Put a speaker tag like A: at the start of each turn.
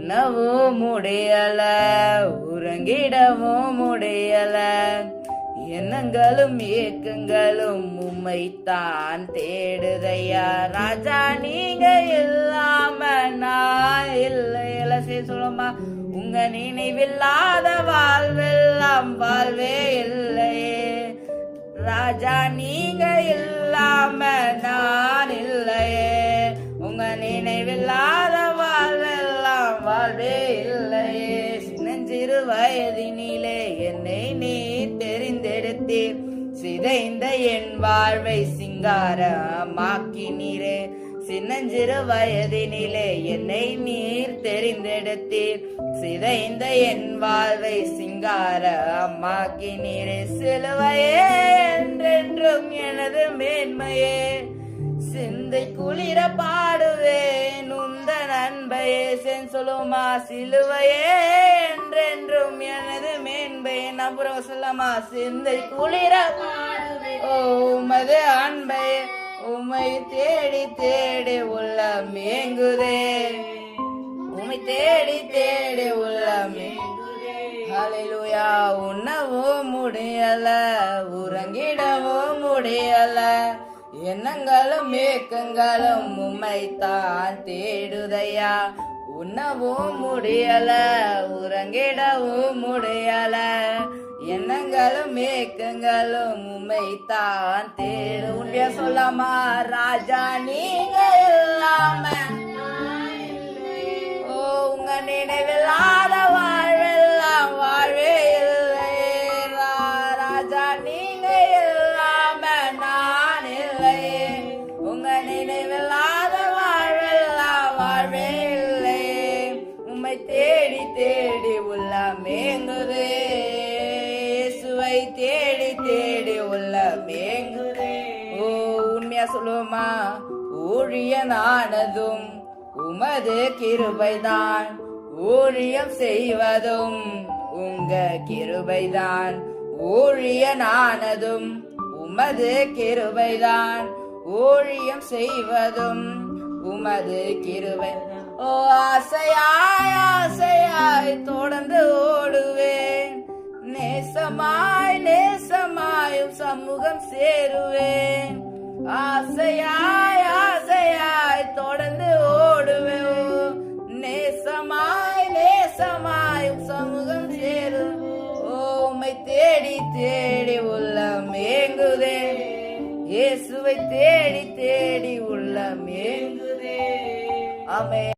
A: உண்ணவும் முடியல, உறங்கிடவும் முடியல. எண்ணங்களும் ஏக்கங்களும் உம்மைத்தான் தேடுதையா. ராஜா நீங்க இல்லாம நான் இல்லை. சொல்லுமா, உங்க நினைவில்லாத வாழ்வெல்லாம் வாழ்வே இல்லையே. ராஜா நீங்க இல்லாம நான் இல்லையே. உங்க நினைவில்லாத வாழ்வெல்லாம் வாழ்வே இல்லையே. சின்னஞ்சிறு வயதினிலே என்னை நீ தெரிந்தெடுத்தீர். சிதைந்த என் வாழ்வை சிங்காரமாக்கினீரே. சின்னஞ்சிறு வயதினிலே என்னை நீர் தெரிந்தெடுத்தீர். சிதைந்த என் வாழ்வை சிங்காரமாக்கினீரே. சிலுவையே என்றென்றும் எனது மேன்மையே. சிந்தை குளிர பாடுவேன் உந்த நண்பையே. சொல்லுமா, சிலுவையே என்றென்றும் எனது மேன்மையே. அப்புறம் சொல்லமா, சிந்தை குளிர பாடுவேன் உமது அன்பையே. உம்மை தேடி தேடி உள்ள மேங்குதே. உம்மை தேடி தேடி உள்ள மேங்குதே. ஹல்லேலூயா. உண்ணவும் முடியல, உறங்கிடவும் முடியல. எண்ணங்களும் ஏக்கங்களும் உம்மைத்தான் தேடுதையா. உண்ணவும் முடியல, உறங்கிடவும் முடியல. எண்ணங்களும் ஏக்கங்களும் உம்மைத்தான் தேடு. உண்மையா சொல்லாமா, ராஜா நீங்க இல்லாம உங்க நினைவில்லாத வாழ்வெல்லாம் வாழ்வே இல்லையே. ராஜா நீங்க இல்லாம நான் இல்லையே. உங்க நினைவில்லாத வாழ்வெல்லாம் வாழ்வே இல்லையே. உம்மை தேடி தேடி உள்ள மேங்குதே. தேடி தேடி உள்ள மேங்குதே. உண்மையா சொல்லுமா, ஊழியனானதும் உமது கிருபைதான். ஊழியம் செய்வதும் உங்க கிருபைதான். ஊழியனானதும் உமது கிருபைதான். ஊழியம் செய்வதும் உமது கிருபை. ஆசையாய் ஆசையாய் தொடர்ந்து ஓடுவேன். நேசமாய் நேசமாயும் சமூகம் சேருவேன். ஆசையாய் ஆசையாய் தொடர்ந்து ஓடுவேன். நேசமாய் நேசமாயும் சமூகம் சேருவேன். உம்மை தேடி தேடி உள்ள மேங்குதே. இயேசுவை தேடி தேடி உள்ள மேங்குதே. ஆமென்.